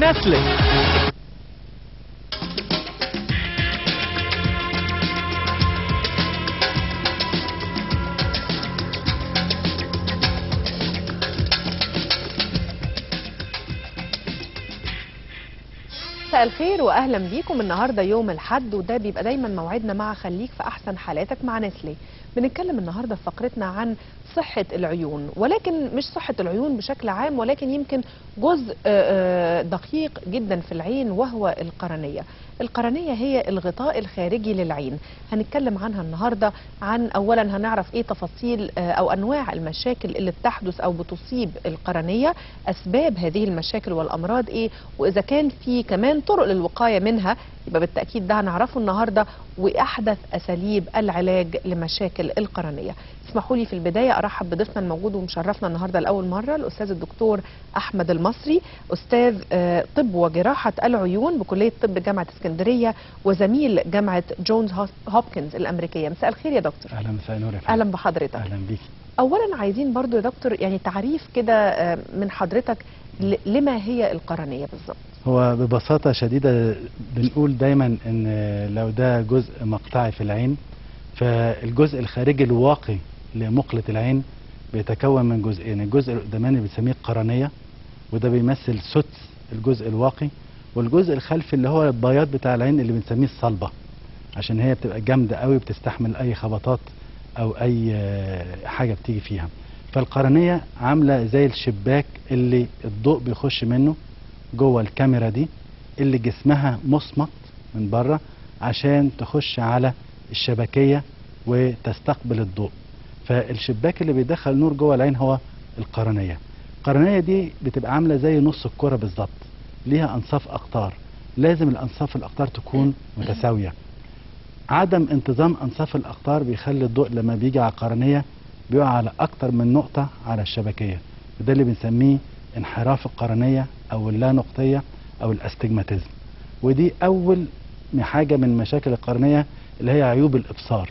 نسلي. مساء الخير واهلا بيكم. النهارده يوم الاحد وده بيبقى دايما موعدنا مع خليك في احسن حالاتك مع نسلي. بنتكلم النهارده في فقرتنا عن صحه العيون، ولكن مش صحه العيون بشكل عام، ولكن يمكن جزء دقيق جدا في العين وهو القرنيه. القرنيه هي الغطاء الخارجي للعين. هنتكلم عنها النهارده. اولا هنعرف ايه تفاصيل او انواع المشاكل اللي بتحدث او بتصيب القرنيه، اسباب هذه المشاكل والامراض ايه، واذا كان في كمان طرق للوقايه منها يبقى بالتاكيد ده هنعرفه النهارده، واحدث اساليب العلاج لمشاكل القرنيه. اسمحوا لي في البدايه ارحب بضيفنا الموجود ومشرفنا النهارده لاول مره، الاستاذ الدكتور احمد المصري، استاذ طب وجراحه العيون بكليه طب جامعه اسكندريه وزميل جامعه جونز هوبكنز الامريكيه. مساء الخير يا دكتور. اهلا مساء النور يا فندم. اهلا بحضرتك. اهلا بيك. اولا عايزين برضو يا دكتور يعني تعريف كده من حضرتك لما هي القرنيه بالظبط. هو ببساطه شديده بنقول دايما ان لو ده جزء مقطعي في العين، فالجزء الخارجي الواقي لمقله العين بيتكون من جزئين. الجزء القداماني بنسميه القرنيه وده بيمثل سدس الجزء الواقي، والجزء الخلفي اللي هو البياض بتاع العين اللي بنسميه الصلبه، عشان هي بتبقى جامده قوي بتستحمل اي خبطات او اي حاجه بتيجي فيها. فالقرنيه عامله زي الشباك اللي الضوء بيخش منه جوه الكاميرا دي، اللي جسمها مصمت من بره عشان تخش على الشبكيه وتستقبل الضوء. فالشباك اللي بيدخل نور جوه العين هو القرنيه. القرنيه دي بتبقى عامله زي نص الكره بالظبط، ليها انصاف اقطار، لازم الانصاف الاقطار تكون متساويه. عدم انتظام انصاف الاقطار بيخلي الضوء لما بيجي على القرنيه بيقع على اكتر من نقطه على الشبكيه، وده اللي بنسميه انحراف القرنيه او اللا نقطيه او الاستجماتيزم. ودي اول حاجه من مشاكل القرنيه اللي هي عيوب الابصار.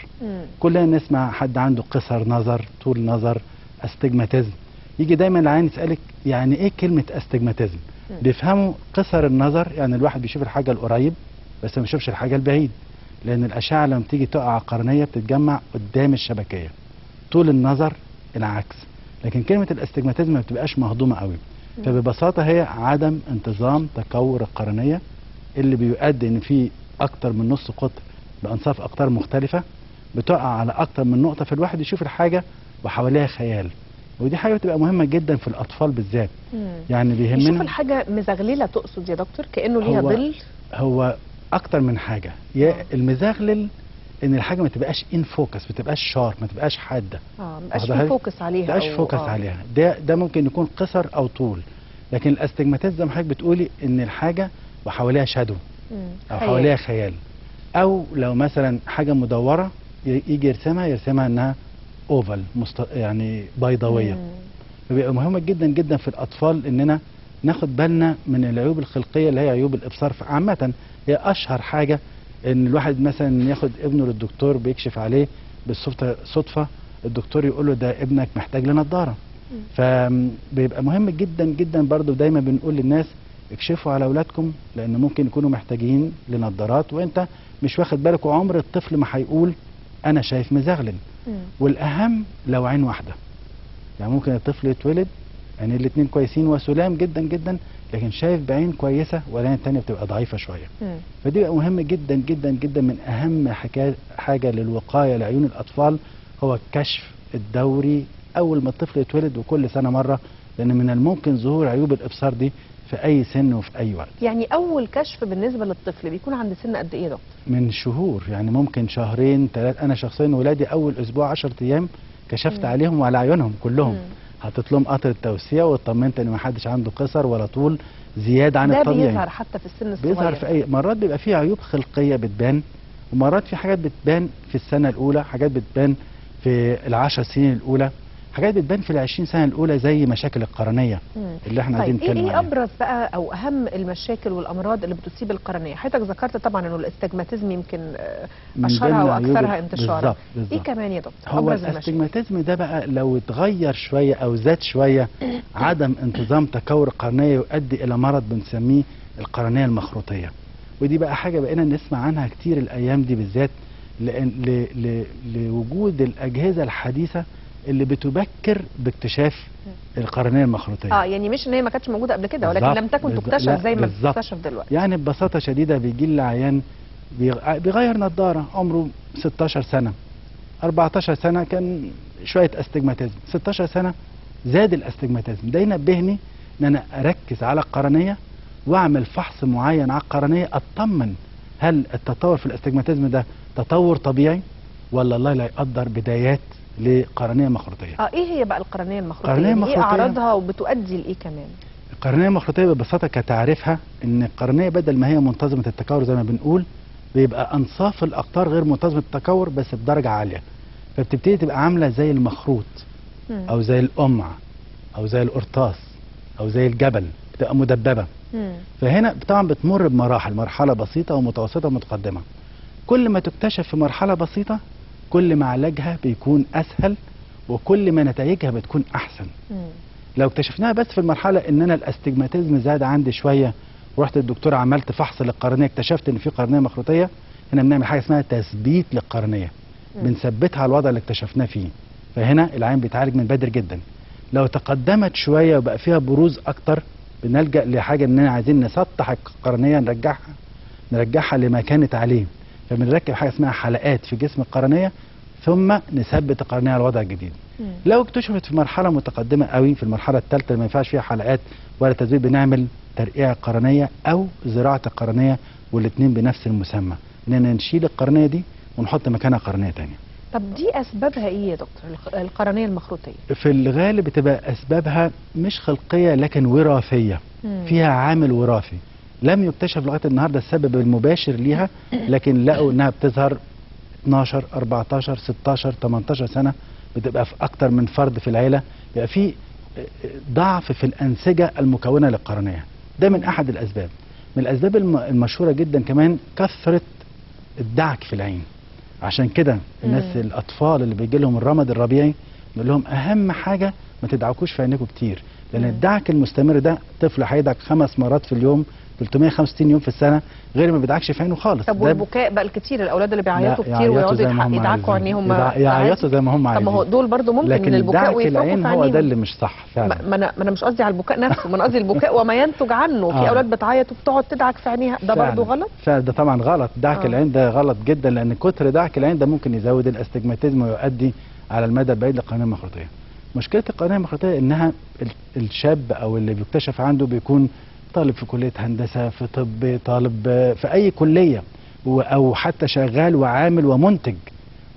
كلنا نسمع حد عنده قصر نظر، طول نظر، استجماتيزم. يجي دايما العين يسالك يعني ايه كلمه استجماتيزم؟ بيفهموا قصر النظر يعني الواحد بيشوف الحاجه القريب بس ما بيشوفش الحاجه البعيد، لان الاشعه لما بتيجي تقع على القرنيه بتتجمع قدام الشبكيه. طول النظر العكس، لكن كلمه الاستجماتيزم ما بتبقاش مهضومه قوي. فببساطه هي عدم انتظام تكور القرنيه اللي بيؤدي ان في اكتر من نص قطر بانصاف اقطار مختلفه بتقع على اكتر من نقطه، فالواحد يشوف الحاجه وحواليها خيال. ودي حاجه بتبقى مهمه جدا في الاطفال بالذات. يعني بيهمنا يشوف الحاجه مزغلله تقصد يا دكتور، كانه ليها ظل. هو اكتر من حاجه، يا المزغلل ان الحاجه ما تبقاش ان فوكس، ما تبقاش شارب، ما تبقاش حاده، ما تبقاش في فوكس عليها، ما تبقاش فوكس عليها. ده ممكن يكون قصر او طول. لكن الاستجماتيزم زي ما حضرتك بتقولي ان الحاجه وحواليها شادو او حواليها خيال، او لو مثلا حاجه مدوره يجي يرسمها انها اوفال يعني بيضاويه. فبيبقى مهم جدا جدا في الاطفال اننا ناخد بالنا من العيوب الخلقيه اللي هي عيوب الابصار عامه. هي اشهر حاجه ان الواحد مثلا ياخد ابنه للدكتور بيكشف عليه بالصدفه الدكتور يقول له ده ابنك محتاج لنضاره. فبيبقى مهم جدا جدا برضو دايما بنقول للناس اكشفوا على اولادكم لان ممكن يكونوا محتاجين لنضارات وانت مش واخد بالك، وعمر الطفل ما هيقول انا شايف مزغلل. والاهم لو عين واحده، يعني ممكن الطفل يتولد يعني الاثنين كويسين وسلام جدا جدا لكن شايف بعين كويسه والعين الثانيه بتبقى ضعيفه شويه. فدي بقى مهم جدا جدا جدا. من اهم حاجه للوقايه لعيون الاطفال هو الكشف الدوري اول ما الطفل يتولد وكل سنه مره، لان من الممكن ظهور عيوب الابصار دي في اي سن وفي اي وقت. يعني اول كشف بالنسبه للطفل بيكون عند سن قد ايه يا دكتور؟ من شهور، يعني ممكن شهرين 3. انا شخصيا ولادي اول اسبوع 10 ايام كشفت عليهم وعلى عيونهم كلهم. حطيت لهم قطر التوسيع واطمنت ان ما حدش عنده قصر ولا طول زياده عن الطبيعي. ده بيظهر حتى في السن الصغير؟ بيظهر في اي مرات بيبقى فيه عيوب خلقيه بتبان، ومرات في حاجات بتبان في السنه الاولى، حاجات بتبان في ال10 سنين الاولى، حاجات بتبان في ال20 سنه الاولى زي مشاكل القرنيه اللي احنا عايزين نتكلم عليها. ايه ابرز بقى او اهم المشاكل والامراض اللي بتصيب القرنيه؟ حضرتك ذكرت طبعا انه الاستجماتيزم يمكن اشهرها واكثرها انتشارا. بالزبط. ايه كمان يا دكتور هو الاستجماتيزم ده بقى لو اتغير شويه او زاد شويه عدم انتظام تكور القرنيه يؤدي الى مرض بنسميه القرنيه المخروطيه. ودي بقى حاجه بقينا نسمع عنها كتير الايام دي بالذات، لوجود الاجهزه الحديثه اللي بتبكر باكتشاف القرنيه المخروطيه. يعني مش ان هي ما كانتش موجوده قبل كده، ولكن لم تكن تكتشف زي ما بتكتشف دلوقتي. يعني ببساطه شديده بيجي لنا عيان بيغير نظاره عمره 16 سنه، 14 سنه كان شويه استجماتيزم، 16 سنه زاد الاستجماتيزم. ده ينبهني ان انا اركز على القرنيه واعمل فحص معين على القرنيه، اطمن هل التطور في الاستجماتيزم ده تطور طبيعي ولا الله لا يقدر بدايات لقرنيه مخروطيه. ايه هي بقى القرنيه المخروطيه؟ القرنيه يعني المخروطيه ايه اعراضها وبتؤدي لايه كمان؟ القرنيه المخروطيه ببساطه كتعريفها ان القرنيه بدل ما هي منتظمه التكور زي ما بنقول، بيبقى انصاف الاقطار غير منتظمه التكور بس بدرجه عاليه، فبتبتدي تبقى عامله زي المخروط او زي القمع او زي القرطاس او زي الجبل، بتبقى مدببه. فهنا طبعا بتمر بمراحل، مرحله بسيطه ومتوسطه ومتقدمه. كل ما تكتشف في مرحله بسيطه كل ما علاجها بيكون اسهل وكل ما نتائجها بتكون احسن. لو اكتشفناها بس في المرحله ان انا الاستجماتيزم زاد عندي شويه ورحت للدكتور عملت فحص للقرنيه اكتشفت ان في قرنيه مخروطيه، هنا بنعمل حاجه اسمها تثبيت للقرنيه، بنثبتها على الوضع اللي اكتشفناه فيه. فهنا العين بيتعالج من بدري جدا. لو تقدمت شويه وبقى فيها بروز اكتر بنلجا لحاجه اننا عايزين نسطح القرنيه نرجعها لما كانت عليه، فبنركب حاجه اسمها حلقات في جسم القرنيه ثم نثبت القرنيه على الوضع الجديد. لو اكتشفت في مرحله متقدمه قوي، في المرحله الثالثه اللي ما ينفعش فيها حلقات ولا تثبيت، بنعمل ترقيع القرنيه او زراعه القرنيه، والاثنين بنفس المسمى، اننا نشيل القرنيه دي ونحط مكانها قرنيه ثانيه. طب دي اسبابها ايه يا دكتور القرنيه المخروطيه؟ في الغالب بتبقى اسبابها مش خلقيه لكن وراثيه، فيها عامل وراثي لم يكتشف لغايه النهارده السبب المباشر ليها، لكن لقوا انها بتظهر 12 14 16 18 سنه، بتبقى في اكتر من فرد في العيله، بيبقى في ضعف في الانسجه المكونه للقرنيه. ده من احد الاسباب. من الاسباب المشهوره جدا كمان كثره الدعك في العين. عشان كده الناس الاطفال اللي بيجي لهم الرمد الربيعي نقول لهم اهم حاجه ما تدعكوش في عينيكم كتير، لان الدعك المستمر ده طفل هيدعك 5 مرات في اليوم 365 يوم في السنه غير ما بيدعكش في عينه خالص. طب والبكاء بقى الكتير، الاولاد اللي بيعيطوا كتير ويقعدوا يدعكوا عينيهم يعيطوا زي ما هم عايزين. طب ما هو دول برضه ممكن من البكاء ويفرقوا في عينيهم. هو ده اللي مش صح فعلا. ما انا مش قصدي على البكاء نفسه، ما انا قصدي البكاء وما ينتج عنه. في اولاد بتعيط وبتقعد تدعك في عينيها، ده برضه غلط؟ فعلا ده طبعا غلط. دعك العين ده غلط جدا، لان كتر دعك العين ده ممكن يزود الاستجماتيزم ويؤدي على المدى البعيد للقرنيه المخروطيه. مشكله القرنيه المخروطيه انها الشاب او اللي بيكتشف عنده بيكون طالب في كليه هندسه، في طب، طالب في اي كليه، او حتى شغال وعامل ومنتج،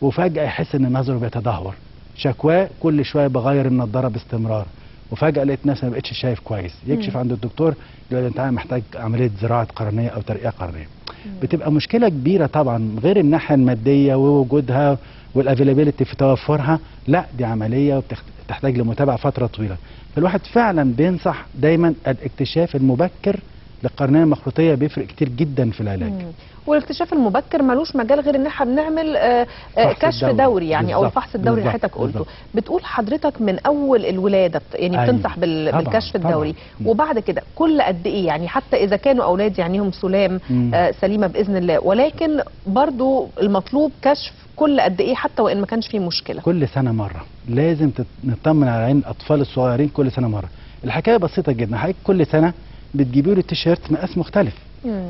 وفجاه يحس ان نظره بيتدهور، شكواه كل شويه بغير النضاره باستمرار، وفجاه لقيت نفسي ما بقتش شايف كويس، يكشف عند الدكتور يقول انت محتاج عمليه زراعه قرنيه او ترقيع قرنيه. بتبقى مشكله كبيره طبعا، غير الناحيه الماديه ووجودها والافيلابيلتي في توفرها، لا دي عمليه وبتحتاج لمتابعه فتره طويله. فالواحد فعلا بينصح دايما الاكتشاف المبكر للقرنيه المخروطيه، بيفرق كتير جدا في العلاج. والاكتشاف المبكر ملوش مجال غير ان احنا بنعمل كشف دوري يعني، او الفحص الدوري اللي حضرتك قلته. بتقول حضرتك من اول الولاده يعني بتنصح بالكشف الدوري، وبعد كده كل قد ايه يعني، حتى اذا كانوا اولاد يعنيهم سلام سليمه باذن الله، ولكن برضو المطلوب كشف كل قد ايه حتى وان ما كانش فيه مشكله؟ كل سنه مره، لازم نطمن على عين الاطفال الصغيرين كل سنه مره. الحكايه بسيطه جدا، حضرتك كل سنه بتجيبي له تيشيرت مقاس مختلف،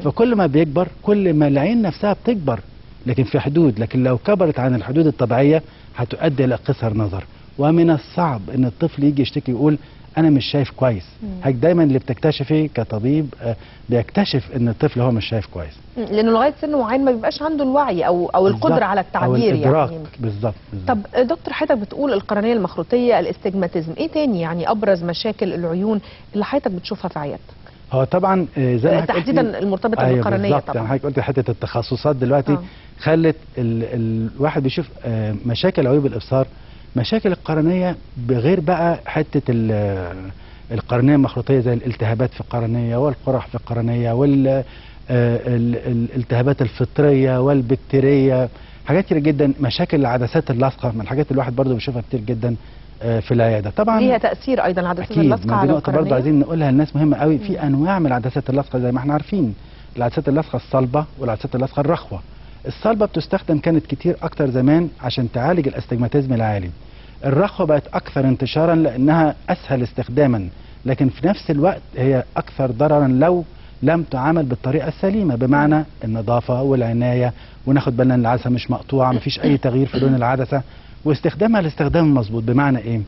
فكل ما بيكبر كل ما العين نفسها بتكبر، لكن في حدود، لكن لو كبرت عن الحدود الطبيعيه هتؤدي الى قصر نظر. ومن الصعب ان الطفل يجي يشتكي يقول انا مش شايف كويس. حضرتك دايما اللي بتكتشفي كطبيب بيكتشف ان الطفل هو مش شايف كويس، لانه لغايه سن معين ما بيبقاش عنده الوعي او القدره على التعبير، أو الإدراك يعني بالظبط. طب دكتور حضرتك بتقول القرنيه المخروطيه، الاستجماتيزم، ايه تاني يعني ابرز مشاكل العيون اللي حضرتك بتشوفها في عيادتك؟ هو طبعا زي ما تحديدا المرتبطه بالقرنيه طبعا. يعني حضرتك قلت حته التخصصات دلوقتي خلت الواحد بيشوف مشاكل عيوب الابصار، مشاكل القرنيه، بغير بقى حته القرنيه المخروطيه زي الالتهابات في القرنيه والقرح في القرنيه والالتهابات الفطريه والبكتيريه، حاجات كتير جدا. مشاكل العدسات اللاصقه من الحاجات اللي الواحد برضه بيشوفها كتير جدا. في العياده. طبعا ليها تاثير ايضا العدسات اكيد، اللاصقه ما دي على نقطه برضه القرنيه. عايزين نقولها للناس مهمه قوي. في انواع من العدسات اللاصقه زي ما احنا عارفين، العدسات اللاصقه الصلبه والعدسات اللاصقه الرخوه. الصلبه بتستخدم كانت كتير اكتر زمان عشان تعالج الاستجماتيزم العالي. الرخوه بقت اكثر انتشارا لانها اسهل استخداما، لكن في نفس الوقت هي اكثر ضررا لو لم تعامل بالطريقه السليمه، بمعنى النظافه والعنايه، وناخد بالنا ان العدسه مش مقطوعه، مفيش اي تغيير في لون العدسه، واستخدامها الاستخدام المظبوط. بمعنى ايه؟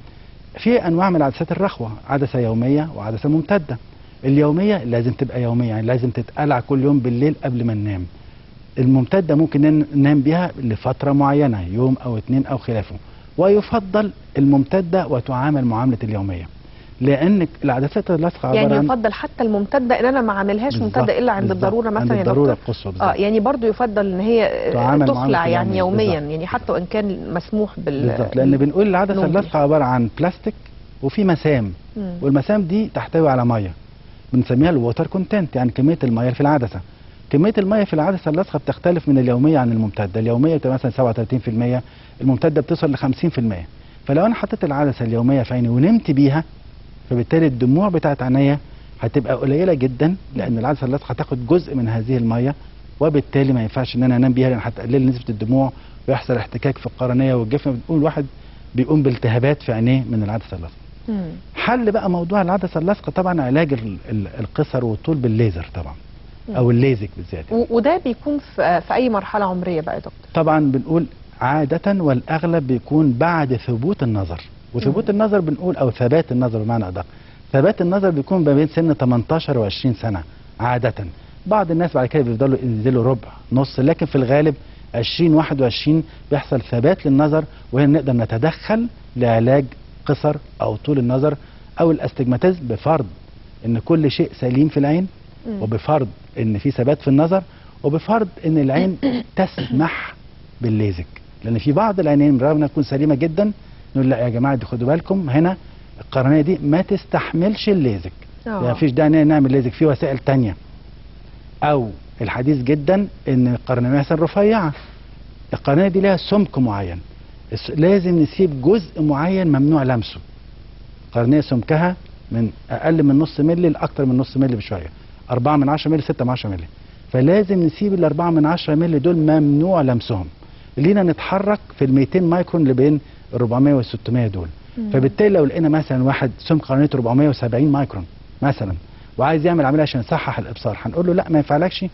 في انواع من العدسات الرخوه، عدسه يوميه وعدسه ممتده. اليوميه لازم تبقى يوميه، يعني لازم تتقلع كل يوم بالليل قبل ما ننام. الممتده ممكن ننام بيها لفتره معينه، يوم او اتنين او خلافه، ويفضل الممتده وتعامل معامله اليوميه، لان العدسات اللاصقه عباره يعني عن يفضل حتى الممتده ان انا ما اعملهاش بالظبط، ممتده الا عند بالظبط، الضروره مثلا عند يا الضروره دكتور؟ القصوى بالظبط. يعني برضو يفضل ان هي تعامل تخلع معاملة يعني اليومية. يوميا، بالظبط. يعني حتى وان كان مسموح بالظبط، لان بنقول العدسه النوم اللاصقه بيها. عباره عن بلاستيك وفي مسام، والمسام دي تحتوي على ميه بنسميها الووتر كونتنت، يعني كميه الميه اللي في العدسه. كميه الميه في العدسه اللاصقه بتختلف من اليوميه عن الممتده. اليوميه بتبقى مثلا 37%، الممتده بتوصل ل 50%. فلو انا حطيت العدسه اليوميه في عيني ونمت بيها، فبالتالي الدموع بتاعت عينيا هتبقى قليله جدا، لان العدسه اللاصقه هتاخد جزء من هذه الميه، وبالتالي ما ينفعش ان انا انام بيها، لان هتقلل نسبه الدموع ويحصل احتكاك في القرنيه والجفن. بنقول الواحد بيقوم بالتهابات في عينيه من العدسه اللاصقه. حل بقى موضوع العدسه اللاصقه طبعا علاج القصر والطول بالليزر طبعا، او الليزك بالذات. وده بيكون في اي مرحله عمريه بقى يا دكتور؟ طبعا بنقول عاده والاغلب بيكون بعد ثبوت النظر، وثبوت النظر بنقول او ثبات النظر بمعنى ادق. ثبات النظر بيكون ما بين سن 18 و20 سنه عاده. بعض الناس بعد كده بيفضلوا ينزلوا ربع نص، لكن في الغالب 20 21 بيحصل ثبات للنظر، وهنا نقدر نتدخل لعلاج قصر او طول النظر او الاستجماتيزم، بفرض ان كل شيء سليم في العين، وبفرض ان في ثبات في النظر، وبفرض ان العين تسمح بالليزك. لان في بعض العينين رغم انها تكون سليمه جدا نقول لا يا جماعه دي خدوا بالكم هنا القرنيه دي ما تستحملش الليزك، يعني مفيش داعي نعمل ليزك، في وسائل تانية. او الحديث جدا ان القرنيه مثلا رفيعه، القرنيه دي لها سمك معين، لازم نسيب جزء معين ممنوع لمسه. القرنيه سمكها من اقل من نص مللي لاكثر من نص مللي بشويه، 4 من 10 مللي 6 من 10 مللي، فلازم نسيب ال 4 من 10 مللي دول ممنوع لمسهم. لينا نتحرك في ال 200 مايكرون اللي بين ال 400 وال 600 دول. فبالتالي لو لقينا مثلا واحد سمك قرنيته 470 مايكرون مثلا وعايز يعمل عمليه عشان يصحح الابصار، هنقول له لا ما ينفعلكش،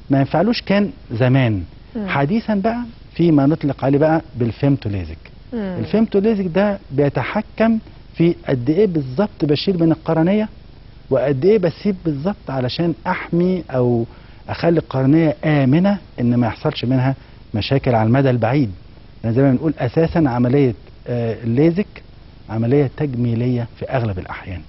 ما ينفعلوش كان زمان. حديثا بقى في ما نطلق عليه بقى بالفيمتوليزك. الفيمتوليزك ده بيتحكم في قد ايه بالظبط بشيل من القرنيه وقد ايه بسيب بالظبط علشان احمي او اخلي القرنيه امنه ان ما يحصلش منها مشاكل على المدى البعيد. يعني زي ما بنقول اساسا عمليه الليزك عمليه تجميليه في اغلب الاحيان.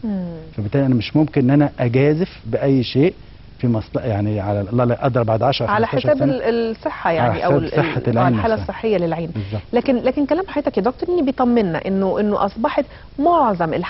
فبالتالي انا مش ممكن ان انا اجازف باي شيء في مصلحه، يعني على الله لا يقدر بعد 10 على 15 حساب سنة الصحه يعني، على او حساب صحة العين الحاله نفسها. الصحيه للعين. بالظبط. لكن كلام حضرتك يا دكتور ان بيطمنا انه اصبحت معظم الحالات